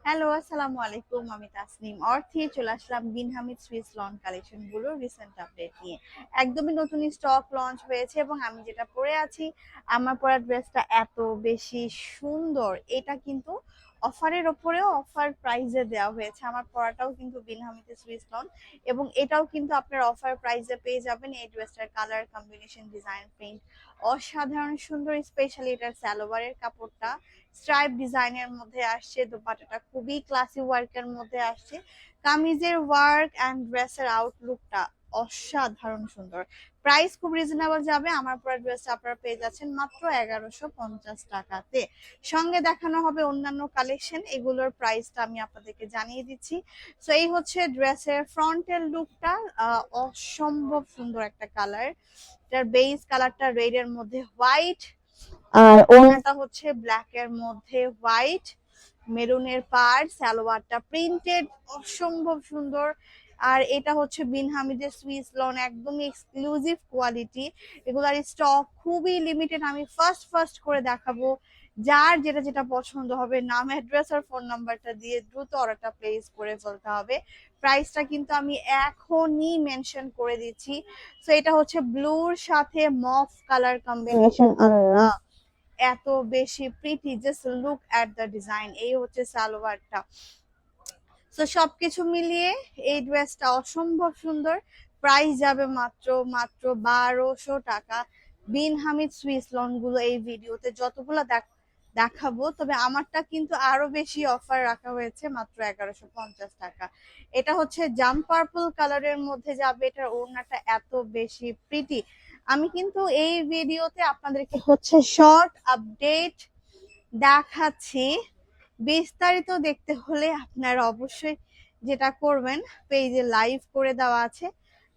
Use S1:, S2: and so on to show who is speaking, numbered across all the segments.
S1: Hello, আসসালামু আলাইকুম। আমি তাসনিম অর্থী চলে আসলাম বিন হামিদ সুইস লন কালেকশন গুলোর রিসেন্ট আপডেট নিয়ে। একদমই নতুন স্টক লঞ্চ হয়েছে এবং আমি যেটা পরে আছি, আমার পরা ড্রেসটা এত বেশি সুন্দর। এটা কিন্তু অফারের ওপরেও অফার প্রাইজে দেওয়া হয়েছে। আমার পরাটাও কিন্তু বিন হামিদের সুইস লন এবং এটাও কিন্তু আপনার অফার প্রাইজে পেয়ে যাবেন। এই ড্রেসটার কালার কম্বিনেশন, ডিজাইন, প্রিন্ট অসাধারণ সুন্দর। স্পেশালি এটার সালোয়ারের কাপড়টা স্ট্রাইপ ডিজাইনের মধ্যে আসছে, দোপাট্টাটা খুবই ক্লাসি ওয়ার্কের মধ্যে আসছে। কামিজের ওয়ার্ক এন্ড ড্রেসের আউটলুকটা অসাধারণ সুন্দর। প্রাইস খুব রিজনেবল যাবে। আমার পরা ড্রেসটা আপনারা পেয়ে যাচ্ছেন মাত্র 1150 টাকাতে। সঙ্গে দেখানো হবে অন্যান্য কালেকশন, এগুলোর প্রাইসটা আমি আপনাদেরকে জানিয়ে দিচ্ছি। সো এই হচ্ছে ড্রেসের ফ্রন্টের লুকটা। অসম্ভব সুন্দর একটা কালার। এটার বেস কালারটা রেড এর মধ্যে হোয়াইট, আর ওড়নাটা হচ্ছে ব্ল্যাক এর মধ্যে হোয়াইট, মেরুনের পাড়, সালোয়ারটা প্রিন্টেড, অসম্ভব সুন্দর। আর এটা হচ্ছে বিন হামিদের সুইস লন, একদমই এক্সক্লুসিভ কোয়ালিটি। এগুলার স্টক খুবই লিমিটেড। আমি ফার্স্ট ফার্স্ট করে দেখাবো। যার যেটা যেটা পছন্দ হবে নাম, অ্যাড্রেস আর ফোন নাম্বারটা দিয়ে দ্রুত অর্ডারটা প্লেস করে ফেলতে হবে। প্রাইসটা কিন্তু আমি এখনই মেনশন করে দিচ্ছি। তো এটা হচ্ছে ব্লুর সাথে মফ কালার কম্বিনেশন। আল্লাহ, এত বেশি pretty, just look at the design. এই হচ্ছে সালোয়ারটা। তো সবকিছু মিলিয়ে এই ড্রেসটা অসম্ভব সুন্দর। প্রাইস যাবে মাত্র মাত্র 1200 টাকা। বিন হামিদ সুইস লন গুলো এই ভিডিওতে যতগুলো দেখাবো, তবে আমারটা কিন্তু আরো বেশি অফার রাখা হয়েছে, মাত্র 1150 টাকা। এটা হচ্ছে জাম পার্পল কালারের মধ্যে যাবে। এটার ওড়নাটা এত বেশি প্রিটি। আমি কিন্তু এই ভিডিওতে আপনাদেরকে হচ্ছে শর্ট আপডেট দেখাচ্ছি। বিস্তারিত দেখতে হলে আপনারা অবশ্যই যেটা করবেন, পেজে লাইভ করে দেওয়া আছে,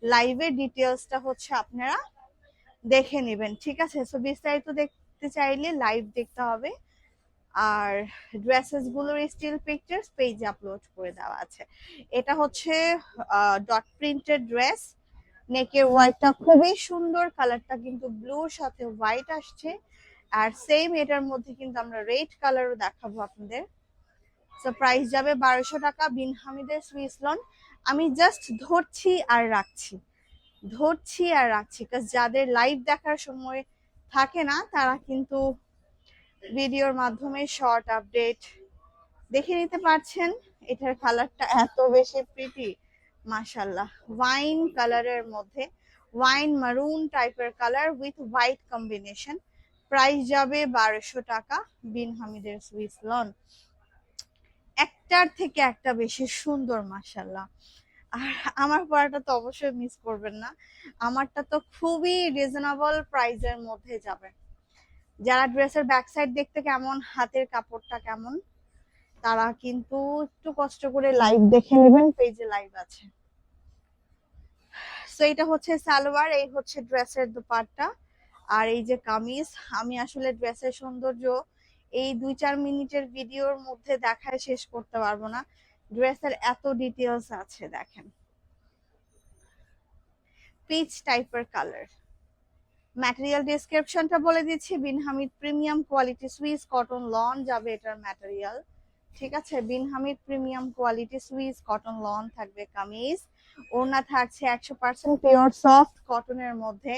S1: লাইভের ডিটেলসটা হচ্ছে আপনারা দেখে নেবেন, ঠিক আছে? সো বিস্তারিত দেখতে চাইলে লাইভ দেখতে হবে। আর ড্রেসেস গুলোর স্টিল পিকচার্স পেজে আপলোড করে দেওয়া আছে। এটা হচ্ছে ডট প্রিন্টেড ড্রেস। নেকের ওয়ার্কটা খুবই সুন্দর, কালারটা কিন্তু ব্লুর সাথে হোয়াইট আসছে। আর সেম এটার মধ্যে কিন্তু আমরা রেড কালারও দেখাবো আপনাদের। সো প্রাইস যাবে 1200 টাকা। বিন হামিদের সুইস লন। আমি জাস্ট ধরছি আর রাখছি, ধরছি আর রাখছি, কারণ যাদের লাইভ দেখার সময় থাকে না তারা কিন্তু ভিডিওর মাধ্যমে শর্ট আপডেট দেখে নিতে পারছেন। এটার কালারটা এত বেশি প্রিটি, মাশাল্লাহ। ওয়াইন কালারের মধ্যে, ওয়াইন মারুন টাইপের colour with white combination. Price যাবে 1200 টাকা। বিন হামিদের সুইস লন, একটার থেকে একটা বেশি সুন্দর, মাশাল্লাহ। আর আমার পড়াটা তো অবশ্যই মিস করবেন না। আমারটা তো খুবই রিজনেবল প্রাইসের মধ্যে যাবে। যারা ড্রেসের ব্যাক সাইড দেখতে কেমন, হাতের কাপড়টা কেমন, তারা কিন্তু একটু কষ্ট করে লাইভ দেখে নেবেন, পেজে লাইভ আছে। সো এটা হচ্ছে সালোয়ার, এই হচ্ছে ড্রেসের দুপাট্টা, আর এই যে কামিজ। আমি আসলে ড্রেসের সৌন্দর্য এই 2-4 মিনিটের ভিডিওর মধ্যে দেখায় শেষ করতে পারবো না। ড্রেসের এত ডিটেলস আছে, দেখেন। পিচ টাইপের কালার। ম্যাটেরিয়াল ডেসক্রিপশনটা বলে দিচ্ছি। Bin Hamid premium quality Swiss cotton lawn যাবে এটার ম্যাটেরিয়াল, ঠিক আছে? Bin Hamid premium quality Swiss cotton lawn থাকবে কামিজ। ওড়না থাকছে 100% পিওর সফট কটনের মধ্যে।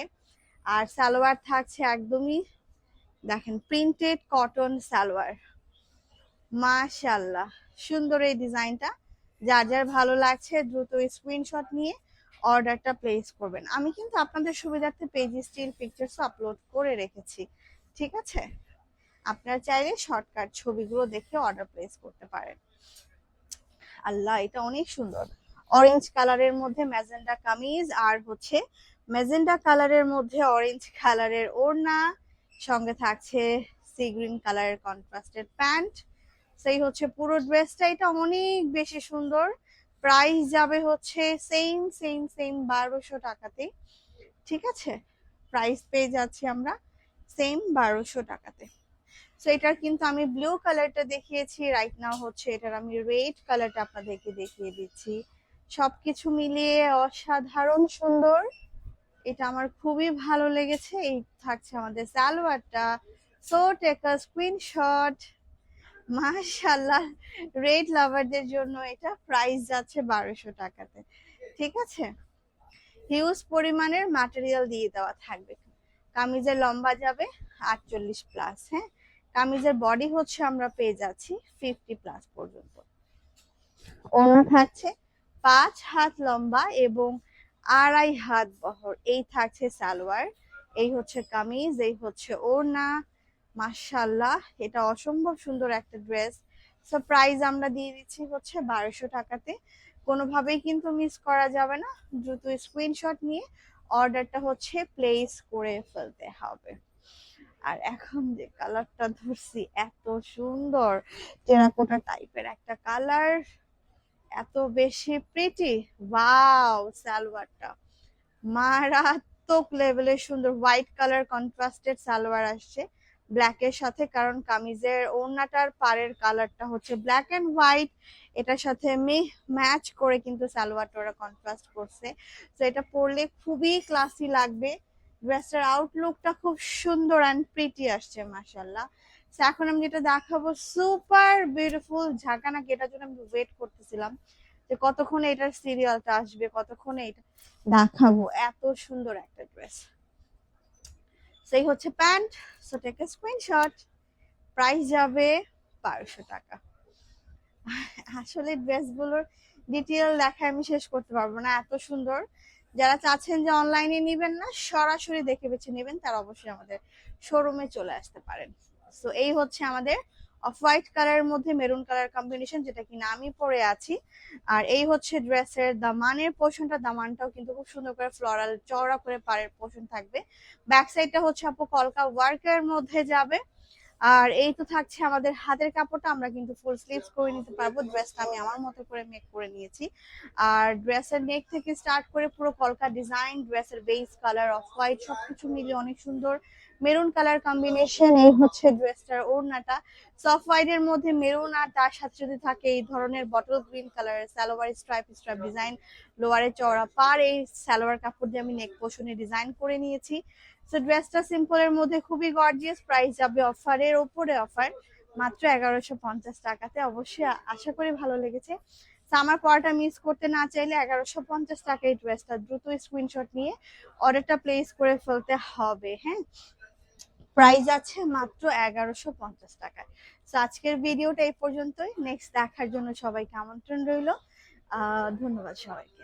S1: আর সালোয়ার থাকছে একদমই, দেখেন, প্রিন্টেড কটন সালোয়ার। মাশাআল্লাহ, সুন্দর এই ডিজাইনটা। যার যার ভালো লাগছে দ্রুত স্ক্রিনশট নিয়ে অর্ডারটা প্লেস করবেন। আমি কিন্তু আপনাদের সুবিধার্থে পেজ স্টিল পিকচার্স আপলোড করে রেখেছি, ঠিক আছে? আপনারা চাইলে শর্টকাট ছবিগুলো দেখে অর্ডার প্লেস করতে পারেন। আল্লাহ, এটা অনেক সুন্দর। অরেঞ্জ কালারের মধ্যে ম্যাজেন্ডা কামিজ, আর হচ্ছে ম্যাজেন্ডা কালারের মধ্যে অরেঞ্জ কালারের ওড়না, সঙ্গে থাকছে সি গ্রিন কালারের কন্ট্রাস্টেড প্যান্ট। সেই হচ্ছে পুরো ড্রেসটা। এটা অনেক বেশি সুন্দর। প্রাইস যাবে হচ্ছে সেম সেম সেম 1200 টাকাতে, ঠিক আছে? প্রাইস পেয়ে যাচ্ছি আমরা সেম 1200 টাকাতে। সো এটার কিন্তু আমি ব্লু কালারটা দেখিয়েছি, রাইট নাও হচ্ছে এটার আমি রেড কালারটা আপনাদেরকে দেখিয়ে দিচ্ছি। সবকিছু মিলিয়ে অসাধারণ সুন্দর। এটা আমার খুবই ভালো লেগেছে। এই থাকছে আমাদের সালোয়ারটা। So take a screenshot. মাশাআল্লাহ, রেড লাভারদের জন্য এটা প্রাইস যাচ্ছে 1200 টাকাতে। ঠিক আছে, হিউজ পরিমাণের ম্যাটেরিয়াল দিয়ে দেওয়া থাকবে। কামিজের লম্বা যাবে 48 প্লাস, হ্যাঁ। কামিজের বডি হচ্ছে আমরা পেয়ে যাচ্ছি 50 প্লাস পর্যন্ত। ওড়না থাকছে 5 হাত লম্বা এবং 2.5 হাত বহর। এই থাকছে সালোয়ার, এই হচ্ছে কামিজ, এই হচ্ছে ওড়না। মাশাআল্লাহ, এটা অসম্ভব সুন্দর একটা ড্রেস। সো প্রাইস আমরা দিয়ে দিচ্ছি হচ্ছে 1200 টাকাতে। কোনোভাবেই কিন্তু মিস করা যাবে না, দ্রুত স্ক্রিনশট নিয়ে অর্ডারটা হচ্ছে প্লেস করে ফেলতে হবে। আর এখন যে কালারটা ধরছি এত সুন্দর, টেরাকোটা টাইপের একটা কালার, এত বেশি প্রিটি। ওয়াও, সালোয়ারটা মারাত্মক লেভেলের সুন্দর, হোয়াইট কালার কন্ট্রাস্টেড সালোয়ার আসছে ব্ল্যাকের সাথে, কারণ কামিজের ওড়নাটার পাড়ের কালারটা হচ্ছে ব্ল্যাক এন্ড হোয়াইট। এটার সাথে ম্যাচ করে কিন্তু সালোয়ারটা ওরা কন্ট্রাস্ট করছে। তো এটা পরলে খুবই ক্লাসি লাগবে। ড্রেসটার আউটলুকটা খুব সুন্দর অ্যান্ড প্রিটি আসছে মাশাআল্লাহ। এখন আমি যেটা দেখাবো সুপার বিউটিফুল ঝাঁকানাকি, এটার জন্য আমি ওয়েট করতেছিলাম যে কতক্ষণে এটার সিরিয়ালটা আসবে, কতক্ষণে এটা দেখাবো। এত সুন্দর একটা ড্রেস। সেই হচ্ছে pant. So take a screenshot. Price যাবে 1200 টাকা। আসলে ড্রেসগুলোর ডিটেল দেখায় আমি শেষ করতে পারবো না, এত সুন্দর। যারা চাচ্ছেন যে অনলাইনে নেবেন না, সরাসরি দেখে বেছে নেবেন, তারা অবশ্যই আমাদের শোরুমে চলে আসতে পারেন। সো এই হচ্ছে আমাদের অফ হোয়াইট কালারের মধ্যে মেরুন কালার কম্বিনেশন, যেটা কিনা আমি পরে আছি। আর এই হচ্ছে ড্রেসের দামানের পোর্শনটা, দামানটাও কিন্তু খুব সুন্দর করে ফ্লোরাল চওড়া করে পাড়ের পোর্শন থাকবে। ব্যাক সাইডটা হচ্ছে আপু কলকা ওয়ার্কের মধ্যে যাবে। আর এই তো থাকছে আমাদের হাতের কাপড়টা, আমরা কিন্তু ফুল স্লিভস করে নিতে পারবো। ড্রেসটা আমি আমার মতো করে মেক করে নিয়েছি। আর ড্রেসের নেক থেকে স্টার্ট করে পুরো কলকা ডিজাইন, ড্রেসের বেস কালার অফ হোয়াইট সবকিছু মিলিয়ে অনেক সুন্দর মেরুন কালার কম্বিনেশন। এই হচ্ছে ড্রেসটার ওড়নাটা, সফট হোয়াইট এর মধ্যে মেরুন, আর তার সাথে যদি থাকে এই ধরনের বটল গ্রিন কালারের সালোয়ার স্ট্রাইপ স্ট্রাইপ ডিজাইন, লোয়ারে চওড়া পার। এই সালোয়ার কাপড় দিয়ে আমি নেক পোর্শনে ডিজাইন করে নিয়েছি। সো ড্রেসটা সিম্পলের মধ্যে খুবই গর্জিয়াস। প্রাইস যাবে অফারের ওপরে অফার, মাত্র 1150 টাকাতে। অবশ্যই আশা করি ভালো লেগেছে। আমার পড়াটা মিস করতে না চাইলে 1150 টাকা এই ড্রেসটা দ্রুত স্ক্রিনশট নিয়ে অর্ডারটা প্লেস করে ফেলতে হবে, হ্যাঁ। প্রাইস আছে মাত্র 1150 টাকায়। তো আজকের ভিডিওটা এই পর্যন্তই। নেক্সট দেখার জন্য সবাইকে আমন্ত্রণ রইল। ধন্যবাদ সবাইকে।